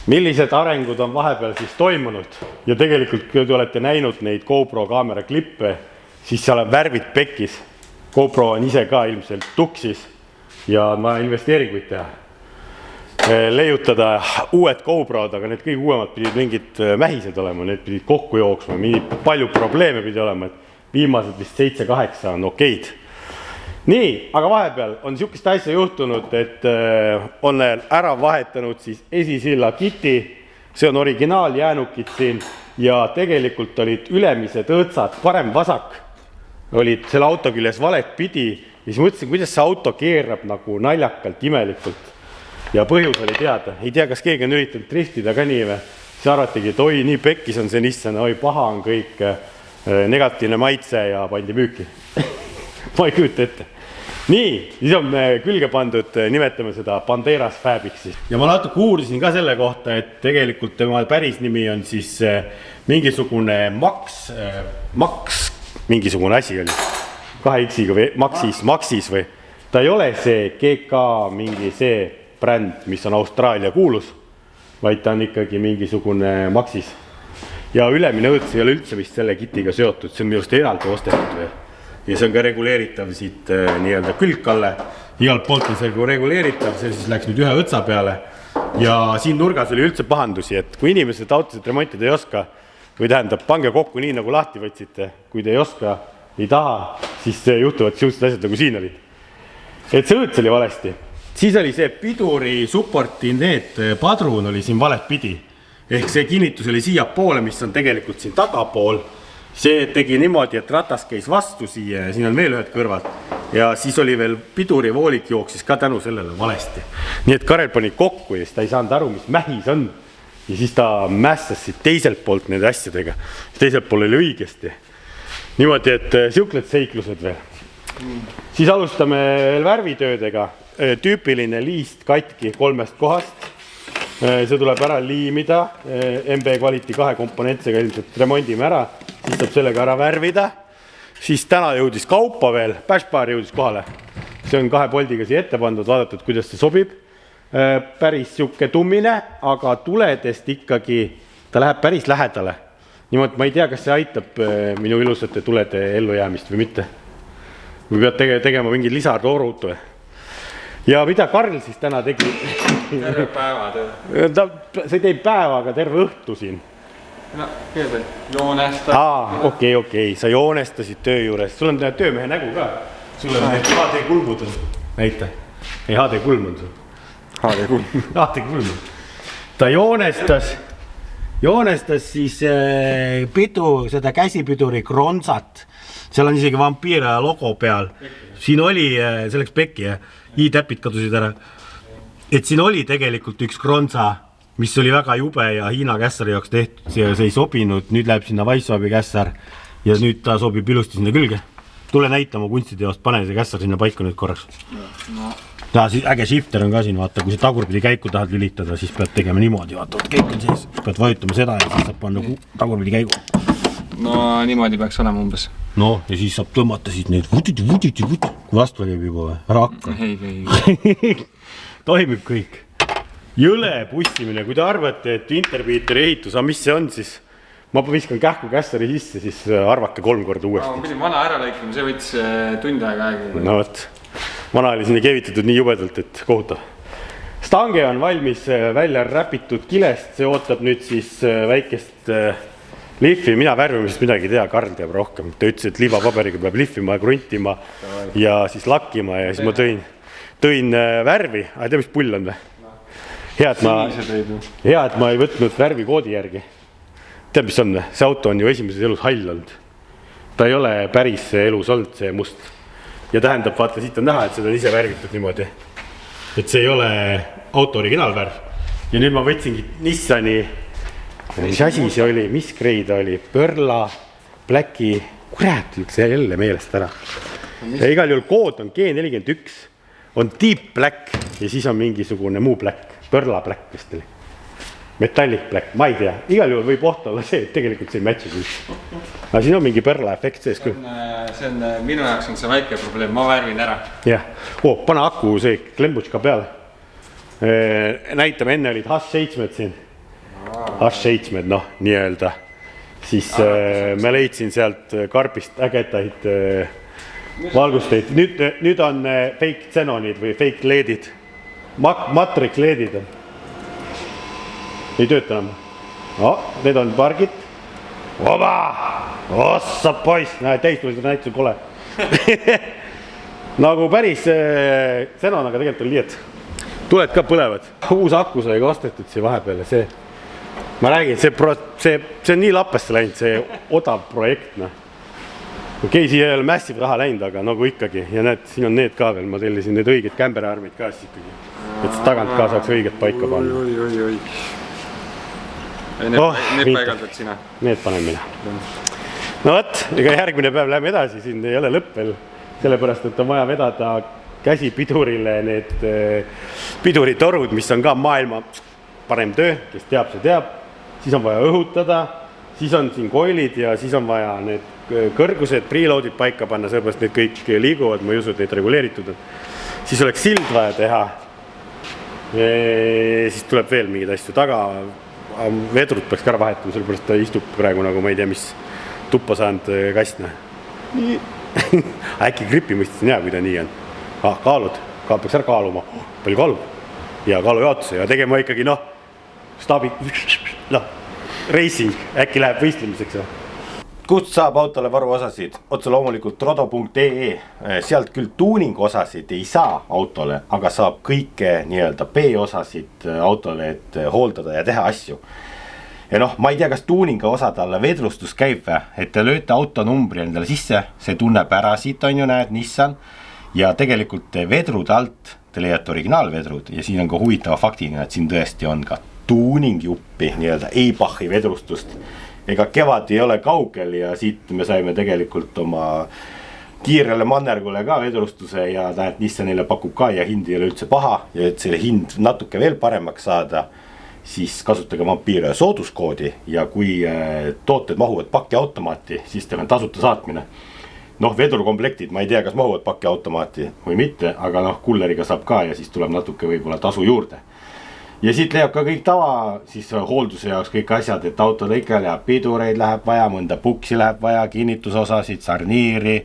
millised arengud on vahepeal siis toimunud ja tegelikult kui te olete näinud neid GoPro kaamera klippe, siis seal on värvid pekkis. GoPro on ise ka ilmselt tuksis ja on vaja investeeringuid teha. Leiutada uued GoProd, aga need kõige uuemad pidid mingid mähised olema, need pidid kokku jooksma, palju probleeme pidi olema, et viimased vist 7-8 on okeid. Nii, aga vahepeal on niisugust asja juhtunud, et on ära vahetanud siis esisilla kiti, see on originaal jäänukid siin ja tegelikult olid ülemised õõtsad parem-vasak, olid selle auto küljes valet pidi ja siis mõtlesin, kuidas see auto keerab nagu naljakalt, imelikult. Ja põhjus oli teada. Ei tea, kas keegi on üritanud driftida ka nii või. Siis arvatigi, et oi, nii pekkis on see Nissan, oi, paha on kõik, negatiivne maitse ja pandi müüki. Ma ei kujuta ette. Nii, siis on külge pandud, nimetame seda Banderas Fabiks. Ja ma natuke uurisin ka selle kohta, et tegelikult tema päris nimi on siis mingisugune Max, mingisugune asi oli. 2X-iga või Maxis või. Ta ei ole see GK mingi see bränd, mis on Austraalia kuulus, vaid ta on ikkagi mingisugune Maxis. Ja ülemine õõts ei ole üldse vist selle kitiga seotud, see on minu arust eraldi ostetud veel. Ja see on ka reguleeritav siit nii-öelda külgkalle. Igalt poolt on see reguleeritav, see siis läks nüüd ühe õtsa peale. Ja siin nurgas oli üldse pahandusi, et kui inimesed autosid remontida ei oska, või tähendab, pange kokku nii nagu lahti võtsite, kui te ei oska, ei taha, siis juhtuvad sellised asjad nagu siin olid. Et see õõts oli valesti. Siis oli see piduri supporti need padrun oli siin valet pidi. Ehk see kinnitus oli siia poole, mis on tegelikult siin tagapool. See tegi niimoodi, et ratas käis vastu siia ja siin on veel ühed kõrvad. Ja siis oli veel piduri voolik jooksis ka tänu sellele valesti. Nii et Karel pani kokku ja siis ta ei saanud aru, mis mähis on. Ja siis ta mässas siit teiselt poolt nende asjadega. Teiselt pool oli õigesti. Niimoodi, et siukled seiklused veel. Siis alustame veel värvitöödega. Tüüpiline liist katki 3 kohast. See tuleb ära liimida. MB Quality 2 komponentsega ilmselt remondime ära. Siis saab sellega ära värvida. Siis täna jõudis kaupa veel. Bashbar jõudis kohale. See on 2 poldiga siia ette pandud, vaadatud, kuidas see sobib. Päris siuke tummine, aga tuledest ikkagi ta läheb päris lähedale. Niimoodi ma ei tea, kas see aitab minu ilusate tulede ellujäämist või mitte. Või pead tegema mingid lisarooruut või? Ja mida Karl siis täna tegi? Terve päeva töö. See teeb päevaga terve õhtu siin. No, kõigepealt joonesta. Okei. Sa joonestasid töö juures. Sul on töömehe nägu ka. Sul on need HD kulmud on. Näita. Ei, HD kulm on sul. HD kulm. Ta joonestas siis seda käsipiduri kronsat. Seal on isegi vampiira logo peal. Siin oli, selleks pekki, i-täpid kadusid ära. Et siin oli tegelikult üks kronsa, mis oli väga jube ja Hiina kässari jaoks tehtud. See ei sobinud, nüüd läheb sinna Weisswabi kässar ja nüüd ta sobib ilusti sinna külge. Tule näitama kunstiteost, pane see kässar sinna paika nüüd korraks. Äge shifter on ka siin, vaata, kui see tagurpidi käiku tahad lülitada, siis pead tegema niimoodi, vaata, käik on sees, pead vajutama seda ja siis saab panna tagurpidi käigu. No niimoodi peaks olema umbes. No ja siis saab tõmmata siit neid kui vastu käib juba või? Ära hakka. Ei. Toimib kõik. Jõle pussimine, kui te arvate, et Interbeateri ehitus, aga mis see on siis? Ma viskan kähku kässari sisse, siis arvake 3 korda uuesti. Ma pidin vana ära lõikama, see võttis tund aega aega. No võt, vana oli sinna kevitatud nii jubedalt, et kohutav. Stange on valmis välja räpitud kilest, see ootab nüüd siis väikest lihvi, mina värvimisest midagi tea, Karl teab rohkem. Ta ütles, et liivapaberiga peab lihvima ja kruntima ja siis lakkima ja siis ma tõin värvi. Tea, mis pull on või? Hea, et ma ei võtnud värvi koodi järgi. Tead, mis on? See auto on ju esimeses elus hall olnud. Ta ei ole päris elus olnud, see must. Ja tähendab, vaata, siit on näha, et seda on ise värvitud niimoodi. Et see ei ole auto originaalvärv. Ja nüüd ma võtsingi Nissani, mis asi see oli, mis grei ta oli, Pörla, Blacki, kurat, see jälle meelest ära. Ja igal juhul kood on G41, on Deep Black ja siis on mingisugune muu Black, Pörla Black vist oli. Metallic Black, ma ei tea, igal juhul võib oht olla see, et tegelikult see ei matchi küll. Aga siin on mingi Pörla efekt sees küll. Minu jaoks on see väike probleem, ma värvin ära. Jah, pana aku see klembutš ka peale. Näitame, enne olid Hass 7 siin. H7, noh, nii-öelda. Siis me leidsin sealt Karpist ägedaid valgusteid. Nüüd on fake xenonid või fake LED-id. Matrix LED-id. Ei tööta enam. No, need on pargid. Oba! Ossa poiss! Näe, täistumised näitusel kole. Nagu päris xenon, aga tegelikult on liiet. Tuled ka põlevad. Uus aku sai ka ostetud siia vahepeale. Ma räägin, see on nii lappesse läinud, see odav projekt. Okei, siia ei ole massive raha läinud, aga nagu ikkagi. Ja näed, siin on need ka veel. Ma tellisin need õiged kämberaarmid ka siis ikkagi. Et tagant ka saaks õiget paika panna. Need paigaldad sina? Need panen mina. No võt, ega järgmine päev läheme edasi, siin ei ole lõpp veel. Sellepärast, et on vaja vedada käsipidurile need piduritorud, mis on ka maailma parem töö, kes teab, see teab. Siis on vaja õhutada, siis on siin koilid ja siis on vaja need kõrgused, preloadid paika panna, sellepärast need kõik liiguvad, ma ei usu, et neid reguleeritud on. Siis oleks sild vaja teha. Siis tuleb veel mingeid asju taga. Vedrud peaks ka vahetama, sellepärast ta istub praegu nagu ma ei tea, mis tuppa saanud kastne. Äkki gripi mõistasin hea, kui ta nii on. Kaalud, peaks ära kaaluma. Palju kaalub? Ja kaalujaotuse ja tegema ikkagi, staabi, racing, äkki läheb võistlemiseks. Kust saab autole varuosasid? Otse loomulikult rodo.ee. Sealt küll tuuningu osasid ei saa autole, aga saab kõike nii-öelda B-osasid autole, et hooldada ja teha asju. Ja ma ei tea, kas tuuninga osad alla vedrustus käib või, et te lööte autonumbri endale sisse, see tunneb ära siit on ju näed Nissan ja tegelikult vedrud alt, te leiate originaalvedrud ja siin on ka huvitava faktina, et siin tõesti on ka tuuningjuppi, nii-öelda Eibachi vedrustust. Ega kevad ei ole kaugel ja siit me saime tegelikult oma kiirele mannergule ka vedrustuse ja näed, Nissanile pakub ka ja hind ei ole üldse paha ja et selle hind natuke veel paremaks saada, siis kasutage Vampire sooduskoodi ja kui tooted mahuvad pakiautomaati, siis teil on tasuta saatmine. Vedrukomplektid, ma ei tea, kas mahuvad pakiautomaati või mitte, aga kulleriga saab ka ja siis tuleb natuke võib-olla tasu juurde. Ja siit leiab ka kõik tava, siis hoolduse jaoks kõik asjad, et autole ikka läheb pidureid läheb vaja, mõnda puksi läheb vaja, kinnitusosasid, sarniiri,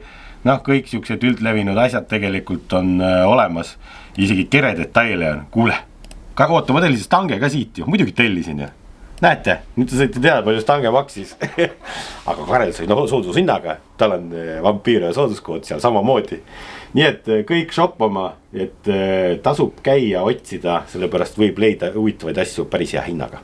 kõik siuksed üldlevinud asjad tegelikult on olemas. Isegi keredetaile on, kuule, oota, ma tellisin stange ka siit ju, muidugi tellisin ju. Näete, nüüd te saite teada, palju stange maksis. Aga Karel sai soodushinnaga, tal on Vampire sooduskood seal samamoodi. Nii et kõik shoppama, et tasub käia, otsida, sellepärast võib leida huvitavaid asju päris hea hinnaga.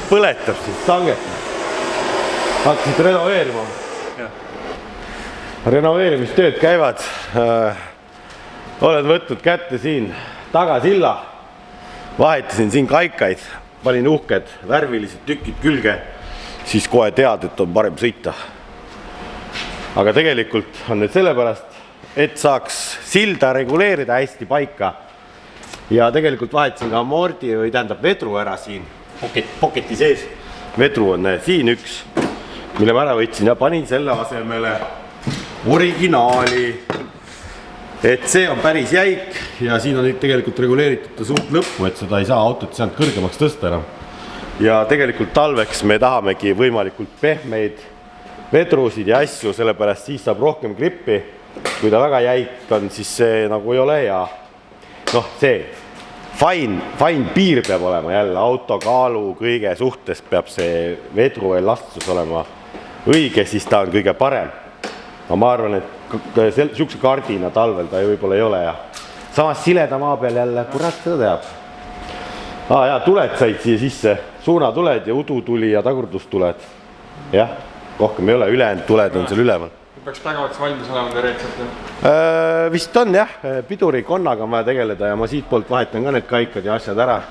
Põletab siis stanget. Hakkasid renoveerima. Renoveerimistööd käivad. Olen võtnud kätte siin tagasilla. Vahetasin siin kaikaid. Panin uhked värvilised tükid külge. Siis kohe tead, et on parem sõita. Aga tegelikult on need sellepärast, et saaks silda reguleerida hästi paika. Ja tegelikult vahetasin ka amordi või tähendab vedru ära siin. Poketi sees. Vedru on siin üks, mille ma ära võtsin ja panin selle asemele originaali. Et see on päris jäik ja siin on tegelikult reguleeritud ta suht lõppu, et seda ei saa autot sealt kõrgemaks tõsta enam. Ja tegelikult talveks me tahamegi võimalikult pehmeid vedrusid ja asju, sellepärast siis saab rohkem grippi. Kui ta väga jäik on, siis see nagu ei ole hea. See fine piir peab olema jälle, autokaalu kõige suhtes peab see vedru elastsus olema õige, siis ta on kõige parem. Ma arvan, et siukse kardina talvel ta võib-olla ei ole ja samas sileda maa peal jälle, kurat seda teab. Ja tuled said siia sisse, suunatuled ja udutuli ja tagurdustuled. Jah, rohkem ei ole, ülejäänud tuled on seal üleval. Peaks päevaks valmis olema teoreetselt? Vist on jah, pidurikonnaga on vaja tegeleda ja ma siit poolt vahetan ka need kaikad ja asjad ära.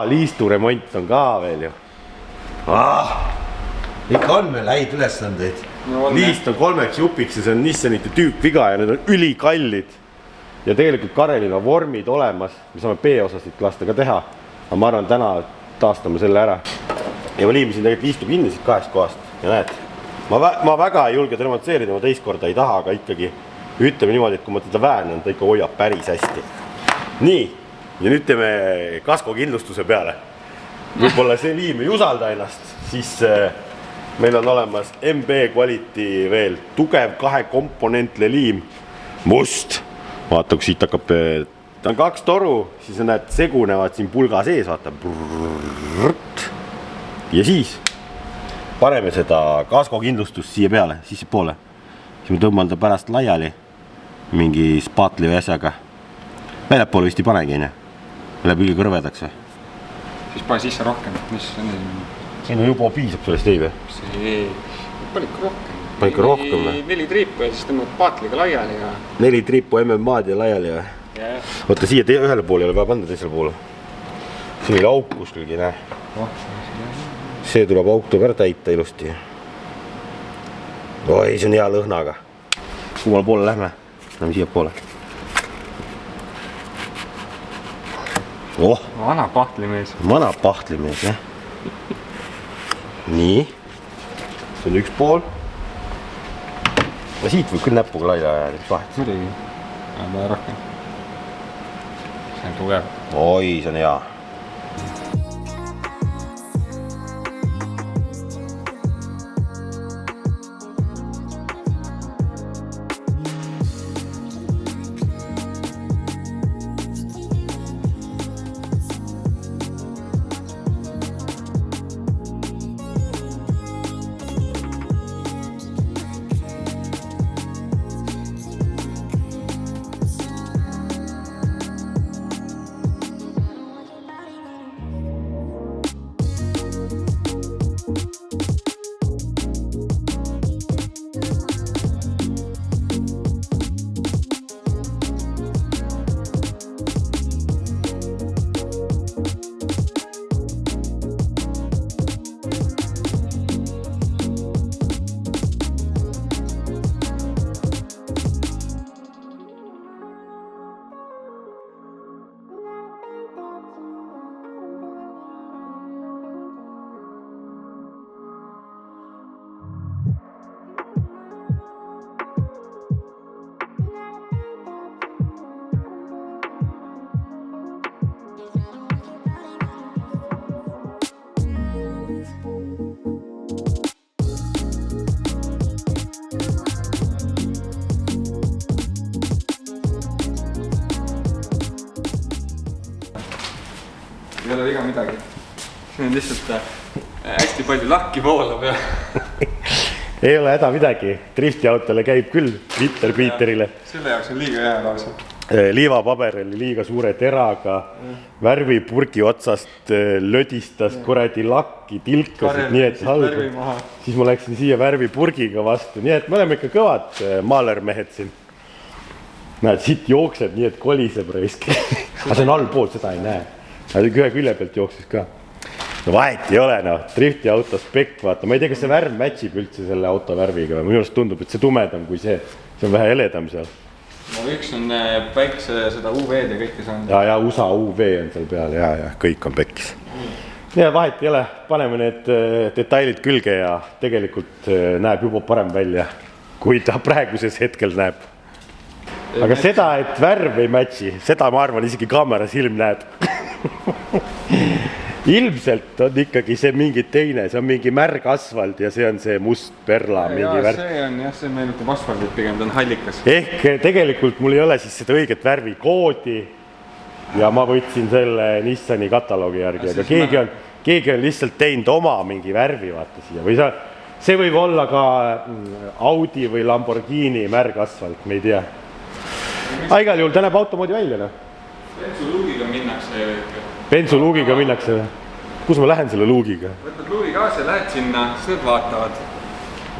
Liistu remont on ka veel ju. Ikka on meil häid ülesandeid. Liist on 3 jupiks ja see on Nissanite tüüpviga ja need on ülikallid. Ja tegelikult Karelil on vormid olemas, me saame B-osasid lasta ka teha. Aga ma arvan, täna taastame selle ära. Ja ma liimisin tegelikult liistu kinni siit 2 kohast ja näed, ma väga ei julge demonstreerida, ma teist korda ei taha, aga ikkagi ütleme niimoodi, et kui ma teda väänan, ta ikka hoiab päris hästi. Nii, ja nüüd teeme kaskokindlustuse peale. Võib-olla see liim ei usalda ennast, siis meil on olemas MB Quality veel tugev 2-komponentle liim, must. Vaata, kui siit hakkab, ta on 2 toru, siis näed, segunevad siin pulga sees, vaata. Ja siis paneme seda kaskokindlustust siia peale, sisse poole. Siis me tõmbame ta pärast laiali mingi spaatli või asjaga. Väljapoole vist ei panegi, ne? Läheb üli kõrvedaks või? Siis pane sisse rohkem, mis on siin juba piisab sellest ei või? see, pane ikka rohkem. Pane ikka rohkem või? 4 triipu ja siis tõmbad paatliga laiali ja 4 triipu MM-maad ja laiali või? Oota, siia ühele poole ei ole vaja panna teisele poole. Siin oli auk kuskilgi, näe. See tuleb auk tuleb ära täita ilusti. Oi, see on hea lõhnaga. Kummale poole lähme? Lähme siia poole. Oh, vana pahtlimees. Vana pahtlimees, jah. Nii. See on üks pool. Ja siit võib küll näpuga laia ajada. Muidugi. Aga rohkem. See on tugev. Oi, see on hea. Ei ole viga midagi. See on lihtsalt hästi palju lakki voolab ja ei ole häda midagi. Driftiautole käib küll Peterile. Selle jaoks on liiga hea lausa. Liivapaber oli liiga suure teraga, värvipurgi otsast lödistas kuradi lakki, tilkasid, nii et halb. Siis ma läksin siia värvipurgiga vastu, nii et me oleme ikka kõvad maalermehed siin. Näed, siit jookseb nii, et koliseb reiski. Aga see on allpool, seda ei näe. Ühe külje pealt jooksis ka. No vahet ei ole, no. Drifti auto spekt, vaata. Ma ei tea, kas see värv matchib üldse selle auto värviga. Minu arust tundub, et see tumedam kui see. See on vähe heledam seal. No üks on päikse seda UV-d ja kõike saanud. Ja USA UV on seal peal, ja kõik on pekkis. Ja vahet ei ole, paneme need detailid külge ja tegelikult näeb juba parem välja, kui ta praeguses hetkel näeb. Aga seda, et värv ei matchi, seda ma arvan isegi kaameras ilm näeb. Ilmselt on ikkagi see mingi teine, see on mingi märg asfalt ja see on see must perla mingi värv. See on jah, see meenutab asfaldit pigem, ta on hallikas. Ehk tegelikult mul ei ole siis seda õiget värvi koodi ja ma võtsin selle Nissani kataloogi järgi, aga keegi on lihtsalt teinud oma mingi värvi vaata siia või see võib olla ka Audi või Lamborghini märg asfalt, me ei tea. Igal juhul ta näeb automoodi välja, no. Bensuluugiga minnakse. Bensuluugiga minnakse. Kus ma lähen selle luugiga? Võtad luugi kaasa ja lähed sinna, siis need vaatavad.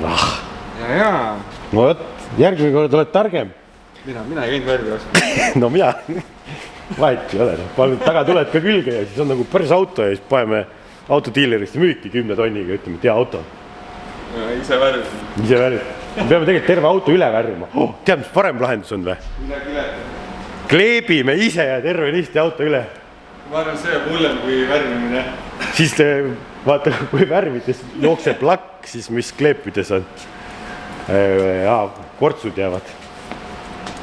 Ja. No võt, järgmine kord oled targem. Mina ei käinud värvi osta. No mina, vahet ei ole. Taga tuled ka külge ja siis on nagu päris auto ja siis paneme autodiilerist müüki 10 tonniga ja ütleme, et hea auto. Ise värv. Ise värv. Me peame tegelikult terve auto üle värvima. Tead, mis parem lahendus on või? Kleebime ise ja terve nisti auto üle. Ma arvan, see hullem kui värvimine. Siis vaata, kui värvides jookseb lakk pakk siis, mis kleepides on. Kortsud jäävad.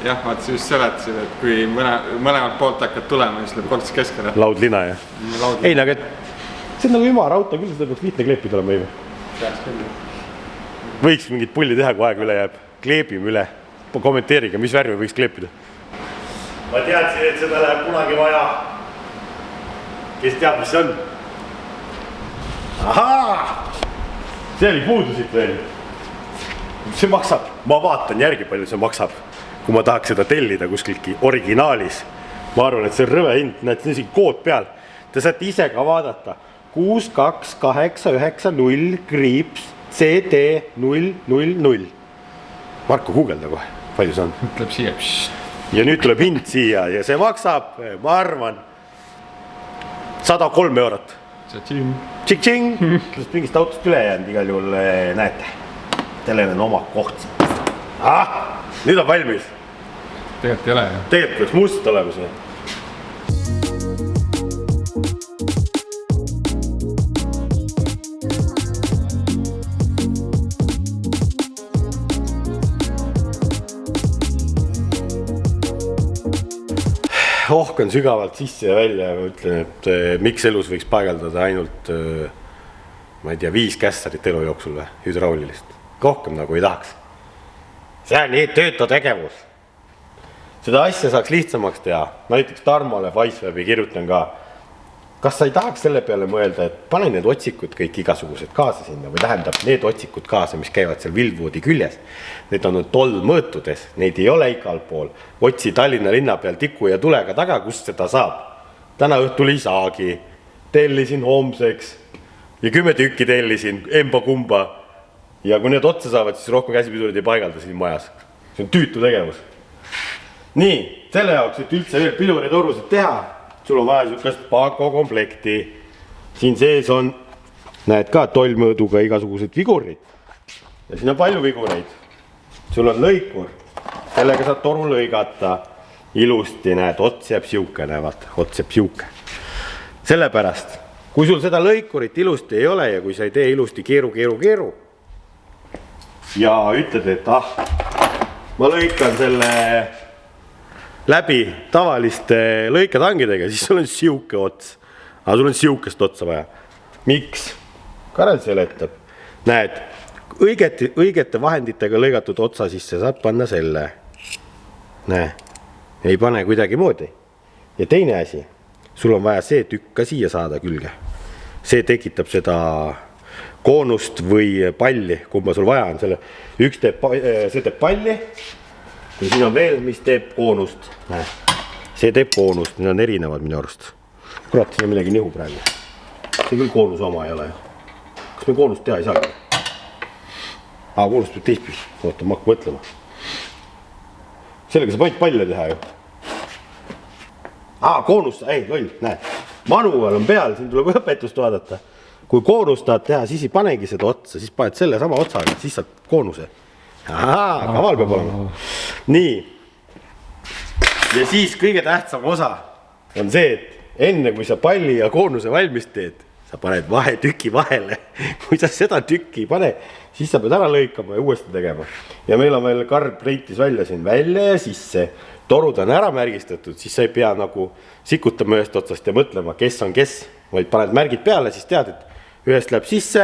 Jah, vaat sa just seletasid, et kui mõlemalt poolt hakkad tulema, siis läheb korts keskele. Laudlina, jah. Ei, aga see on nagu ümarauto, küll seda peaks lihtne kleepida olema, Eive. Peaks küll. Võiks mingit pulli teha, kui aeg üle jääb. Kleebime üle. Kommenteerige, mis värvi võiks kleepida. Ma teadsin, et seda läheb kunagi vaja. Kes teab, mis see on? Ahaa! See oli puudu siit veel. See maksab. Ma vaatan järgi, palju see maksab. Kui ma tahaks seda tellida kuskilgi originaalis. Ma arvan, et see on rõve hind. Näed, see on siin kood peal. Te saate ise ka vaadata. 62890-CD000. Marko, guugelda kohe. Palju see on? Ütleb siia. Ja nüüd tuleb hind siia ja see maksab, ma arvan, 103 eurot. Tšik-tšing! Mingist autost üle jäänud igal juhul, näete. Teil on oma koht. Nüüd on valmis. Tegelikult ei ole, jah. Tegelikult peaks must olema see. Ohkan sügavalt sisse ja välja ja ma ütlen, et miks elus võiks paigaldada ainult, ma ei tea, 5 kässarit elu jooksul või, hüdraulilist. Rohkem nagu ei tahaks. See on nii töötu tegevus. Seda asja saaks lihtsamaks teha. Ma näiteks Tarmole Wisewebi kirjutan ka. Kas sa ei tahaks selle peale mõelda, et pane need otsikud kõik igasugused kaasa sinna või tähendab need otsikud kaasa, mis käivad seal Wildwoodi küljes. Need on tollmõõtudes, neid ei ole igal pool. Otsi Tallinna linna peal tiku ja tulega taga, kust seda saab. Täna õhtul ei saagi. Tellisin homseks ja 10 tükki tellisin, emba-kumba. Ja kui need otsa saavad, siis rohkem käsipidurid ei paigalda siin majas. See on tüütu tegevus. Nii, selle jaoks, et üldse veel pidurid orusid teha, sul on vaja sükast Paco komplekti. Siin sees on, näed ka, tollmõõduga igasugused vigurid. Ja siin on palju vigureid. Sul on lõikur. Sellega saad toru lõigata. Ilusti, näed, ots jääb siuke, näevad. Ots jääb siuke. Sellepärast, kui sul seda lõikurit ilusti ei ole ja kui sa ei tee ilusti keeru. Ja ütled, et ma lõikan selle läbi tavaliste lõikatangidega, siis sul on siuke ots. Aga sul on siukest otsa vaja. Miks? Karel seletab. Näed, õigete vahenditega lõigatud otsa sisse saab panna selle. Näe, ei pane kuidagi moodi. Ja teine asi, sul on vaja see tükk ka siia saada külge. See tekitab seda koonust või palli, kumma sul vaja on. Üks teeb, see teeb palli. Ja siin on veel, mis teeb koonust. Näe, see teeb koonust, need on erinevad minu arust. Kurat, siin on midagi nihu praegu. See küll koonus oma ei ole. Kas me koonust teha ei saagi? Koonust peab teistpidi. Oota, ma hakka mõtlema. Sellega saab ainult palle teha ju. Koonust, ei, loll, näe. Manual on peal, siin tuleb õpetust vaadata. Kui koonust tahad teha, siis ei panegi seda otsa, siis paned selle sama otsaga, siis saad koonuse. Kaval peab olema. Nii. Ja siis kõige tähtsam osa on see, et enne kui sa palli ja koonuse valmis teed, sa paned vahetüki vahele. Kui sa seda tükki ei pane, siis sa pead ära lõikama ja uuesti tegema. Ja meil on veel Karl preitis välja siin välja ja sisse. Torud on ära märgistatud, siis sa ei pea nagu sikutama ühest otsast ja mõtlema, kes on kes. Vaid paned märgid peale, siis tead, et ühest läheb sisse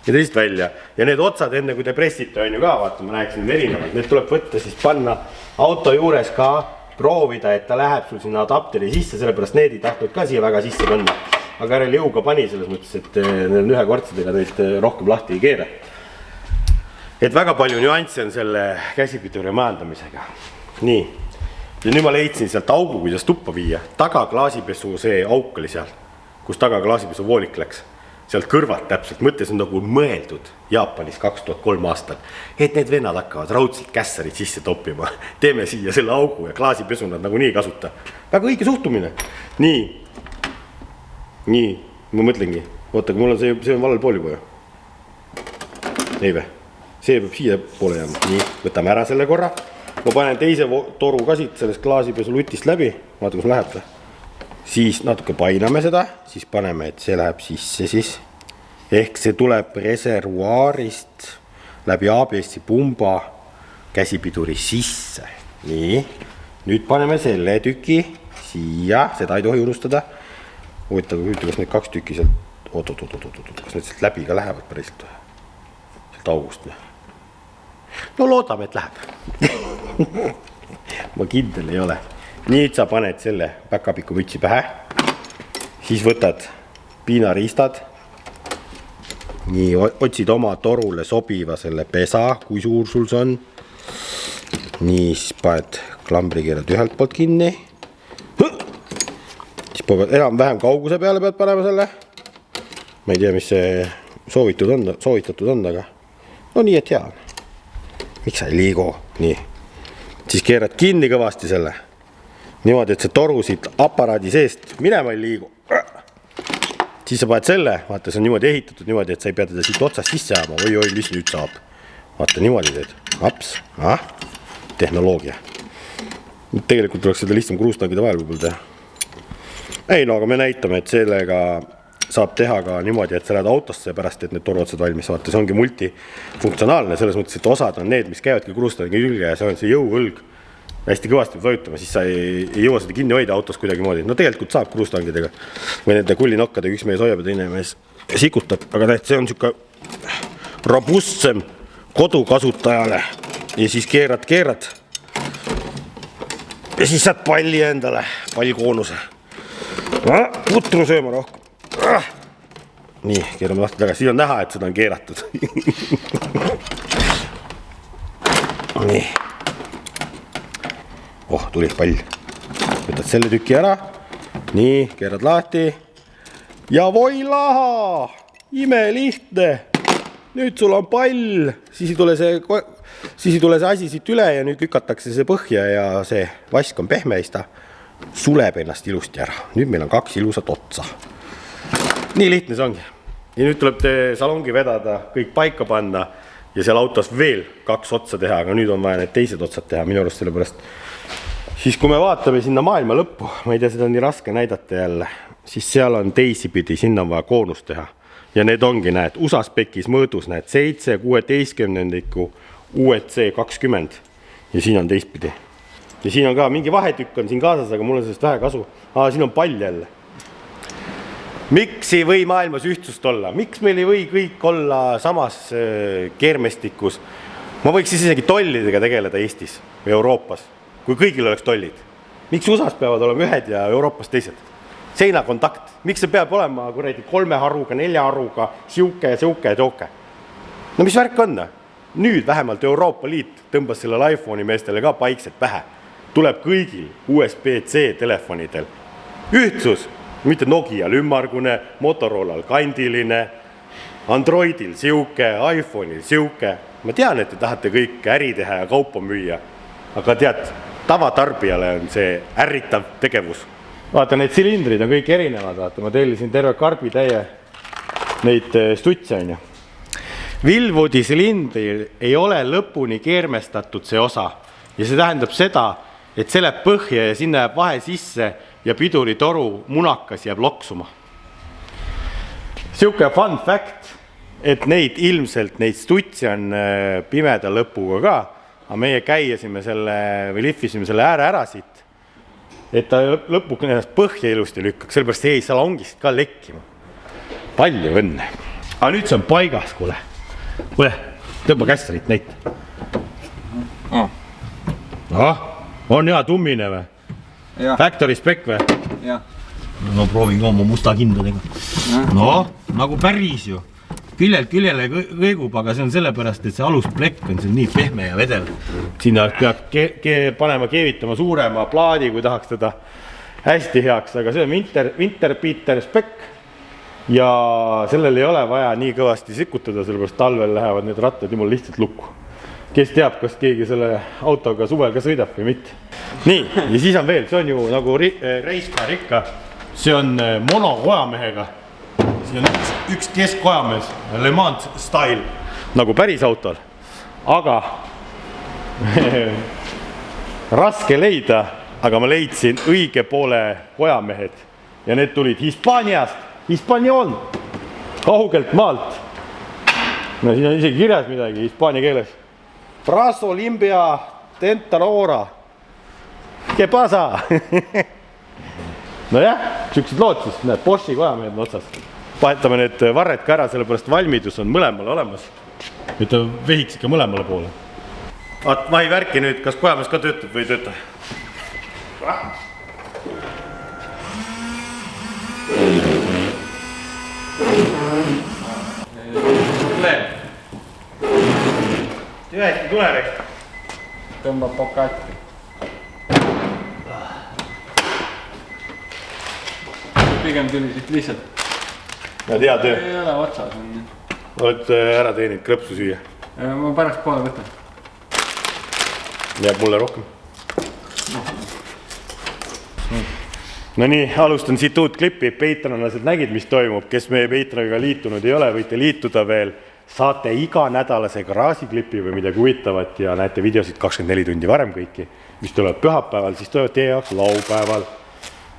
ja teist välja. Ja need otsad enne, kui te pressite, on ju ka, vaata, ma rääksin need erinevad. Need tuleb võtta, siis panna auto juures ka proovida, et ta läheb sul sinna adapteri sisse, sellepärast need ei tahtnud ka siia väga sisse panna. Aga järel jõuga pani selles mõttes, et neil on ühekortsidega neid rohkem lahti ei keere. Et väga palju nüansse on selle käsipiduri majandamisega. Nii. Ja nüüd ma leidsin sealt augu, kuidas tuppa viia. Taga klaasipesu see auk oli seal, kus taga klaasipesu voolik läks. Sealt kõrvad täpselt, mõttes on nagu mõeldud Jaapanis 2003 aastal, et need vennad hakkavad raudselt kässarid sisse toppima. Teeme siia selle augu ja klaasipesu nad nagu nii kasuta. Väga õige suhtumine. Nii, ma mõtlengi. Oota, kui mul on see on valel pool juba ju. Ei või? See peab siia poole jääma. Nii, võtame ära selle korra. Ma panen teise toru ka siit sellest klaasipesu lutist läbi. Vaata, kus läheb ta. Siis natuke painame seda, siis paneme, et see läheb sisse siis. ehk see tuleb reservuaarist läbi ABS-i pumba käsipiduri sisse. Nii, nüüd paneme selle tüki siia, seda ei tohi unustada. Huvitav, kas need 2 tükki sealt, kas need sealt läbi ka lähevad päriselt või? Sealt august või? No loodame, et läheb. Ma kindel ei ole. Nüüd sa paned selle päkapiku mütsi pähe. Siis võtad piinariistad. Nii, otsid oma torule sobiva selle pesa, kui suur sul see on. Nii, siis paned klambrikeerad ühelt poolt kinni. Siis pead enam-vähem kauguse peale pead panema selle. Ma ei tea, mis see soovitatud on, aga no nii, et hea on. Miks sa ei liigu? Nii. Siis keerad kinni kõvasti selle. Niimoodi, et see toru siit aparaadi seest minema ei liigu. Siis sa paned selle, vaata, see on niimoodi ehitatud niimoodi, et sa ei pea teda siit otsast sisse ajama. Oi, mis nüüd saab? Vaata, niimoodi teed. Aps, tehnoloogia. Tegelikult tuleks seda lihtsam kruustangide vahel võib-olla teha. Ei, no aga me näitame, et sellega saab teha ka niimoodi, et sa lähed autosse pärast, et need toruotsad valmis. Vaata, see ongi multifunktsionaalne, selles mõttes, et osad on need, mis käivadki kruustangi külge ja see on see jõuõlg. Hästi kõvasti vajutama, siis sa ei jõua seda kinni hoida autos kuidagi moodi. No tegelikult saab kruustangidega või nende kullinokkadega, üks mees hoiab ja teine mees sikutab, aga näed, see on siuke robustsem kodukasutajale ja siis keerad. Ja siis saad palli endale, pallkoonuse. Putru sööma rohkem. Nii, keerame lahti tagasi, siin on näha, et seda on keeratud. Nii. Tuli pall. Võtad selle tüki ära. Nii, keerad lahti. Ja voilaha! Imelihtne! Nüüd sul on pall. Siis ei tule see asi siit üle ja nüüd lükatakse see põhja ja see vask on pehme ja suleb ennast ilusti ära. Nüüd meil on 2 ilusat otsa. Nii lihtne see ongi. Ja nüüd tuleb te salongi vedada, kõik paika panna ja seal autos veel 2 otsa teha, aga nüüd on vaja need teised otsad teha minu arust sellepärast. Siis kui me vaatame sinna maailma lõppu, ma ei tea, seda on nii raske näidata jälle, siis seal on teisipidi, sinna on vaja koonust teha. Ja need ongi, näed, USA spekis mõõdus, näed, 7/16 UEC 20 ja siin on teistpidi. Ja siin on ka mingi vahetükk on siin kaasas, aga mul on sellest vähe kasu. Siin on pall jälle. Miks ei või maailmas ühtsust olla? Miks meil ei või kõik olla samas keermestikus? Ma võiks siis isegi tollidega tegeleda Eestis või Euroopas, kui kõigil oleks tollid. Miks USAs peavad olema ühed ja Euroopas teised? Seinakontakt. Miks see peab olema 3 haruga, 4 haruga, siuke. No mis värk on? Nüüd vähemalt Euroopa Liit tõmbas sellele iPhone'i meestele ka paikselt pähe. Tuleb kõigil USB-C telefonidel. Ühtsus! Mitte Nokial ümmargune, Motorolal kandiline, Androidil siuke, iPhone'il siuke. Ma tean, et te tahate kõik äri teha ja kaupa müüa, aga tead, tavatarbijale on see ärritav tegevus. Vaata, need silindrid on kõik erinevad, vaata, ma tellisin terve karbitäie neid stutse on ju. Wilwoodi silindril ei ole lõpuni keermestatud see osa ja see tähendab seda, et see läheb põhja ja sinna jääb vahe sisse ja piduritoru munakas jääb loksuma. Siuke fun fact, et neid stutsi on pimeda lõpuga ka, aga meie käiasime selle või lihvisime selle ääre ära siit, et ta lõpuks ennast põhja ilusti lükkaks, sellepärast ei saa ongist ka lekkima. Palju õnne. Aga nüüd see on paigas, kuule. Tõmba kästrit näit. On hea tummine või? Factory spec või? Jah. No proovin ka oma musta kindadega. No, nagu päris ju. Küljele kõigub, aga see on sellepärast, et see alusplekk on see nii pehme ja vedel. Sinna peab panema keevitama suurema plaadi, kui tahaks teda hästi heaks, aga see on Winterbeater spec ja sellel ei ole vaja nii kõvasti sikutada, sellepärast talvel lähevad need rattad jumala lihtsalt lukku. Kes teab, kas keegi selle autoga suvel ka sõidab või mitte. Nii, ja siis on veel, see on ju nagu reiskar ikka. See on monokojamehega. Siin on üks keskkojamees, Le Mans style, nagu päris autol. Aga raske leida, aga ma leidsin õige poole kojamehed. Ja need tulid Hispaaniast, Hispanioon. kaugelt maalt. No siin on isegi kirjas midagi hispaania keeles. Brazo limpia tentarora. Que pasa? Nojah, siuksed lood siis, näed, Boschi kojamehed on otsas. Vahetame need varred ka ära, sellepärast valmidus on mõlemale olemas. Et ta vehiks ikka mõlemale poole. Vaat vahi värki nüüd, kas kojamees ka töötab või ei tööta? Ühest ei tule vist. Tõmbab pokatti. Pigem tuli siit lihtsalt. Nad hea töö. Ei ole otsas. Oled ära teeninud krõpsu süüa? Ma pärast poole võtan. Jääb mulle rohkem. No nii, alustan siit uut klippi. Patronlased nägid, mis toimub. Kes meie Patroniga liitunud ei ole, võite liituda veel. Saate iga nädalase garaažiklipi või midagi huvitavat ja näete videosid 24 tundi varem kõiki, mis tulevad pühapäeval, siis tulevad teie jaoks laupäeval.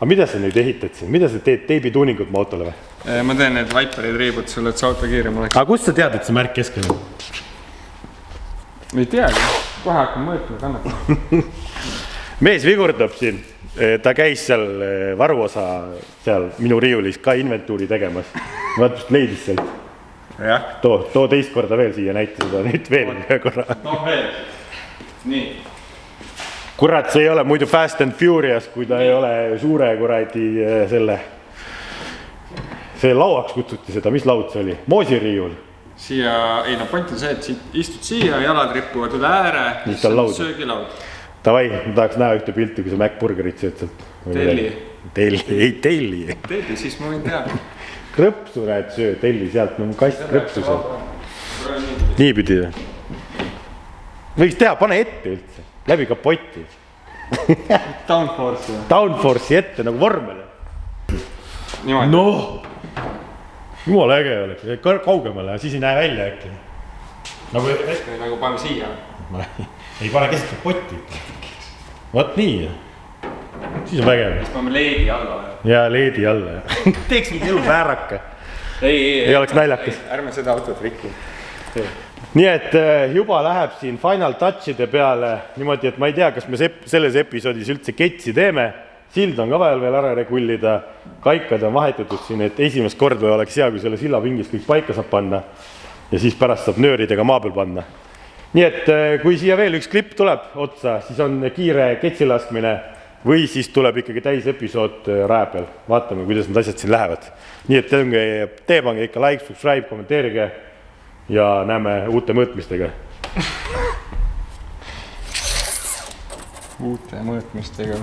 Aga mida sa nüüd ehitad siin? Mida sa teed teibituuningut mu autole või? Ma teen need Viperid riibud sulle, et see auto kiirem oleks. Aga kust sa tead, et see märk keskel on? Ei teagi, kohe hakkan mõõtma kannatama. Mees vigurdab siin. Ta käis seal varuosa seal minu riiulis ka inventuuri tegemas. Vaatust leidis sealt. Jah. Too teist korda veel siia näita seda nüüd veel ühe korra. No veel. Nii. Kurat, see ei ole muidu Fast and Furious, kui ta ei ole suure kuradi selle. See lauaks kutsuti seda, mis laud see oli? Moosiriiul. Siia, ei no point on see, et istud siia, jalad rippuvad üle ääre, siis on söögilaud. Tavai, ma tahaks näha ühte pilti, kui sa MacBurgerit sööd sealt. Telli. Telli. Telli, siis ma võin teha. Krõpsu näed söö, telli sealt, no kast krõpsu seal. Niipidi. Võiks teha, pane ette üldse, läbi kapotti. Downforce'i ette nagu vormele. Noh, jumala äge oleks, kaugemale, siis ei näe välja äkki. Nagu paneme siia. Ei pane keset kapotti. Vaat nii. Siis on vägev. Siis paneme leedi alla. Ja leedi alla. Teeks mingi elu vääraka. Ei oleks naljakas. Ärme seda autot rikki. Nii et juba läheb siin Final Touchide peale niimoodi, et ma ei tea, kas me selles episoodis üldse ketsi teeme. Sild on ka vahel veel ära rekullida. Kaikad on vahetatud siin, et esimest korda oleks hea, kui selle silla pingis kõik paika saab panna. Ja siis pärast saab nööridega maa peal panna. Nii et kui siia veel üks klipp tuleb otsa, siis on kiire ketsi laskmine või siis tuleb ikkagi täis episood raja peal. Vaatame, kuidas need asjad siin lähevad. Nii et teepange ikka like, subscribe, kommenteerige ja näeme uute mõõtmistega. Uute mõõtmistega.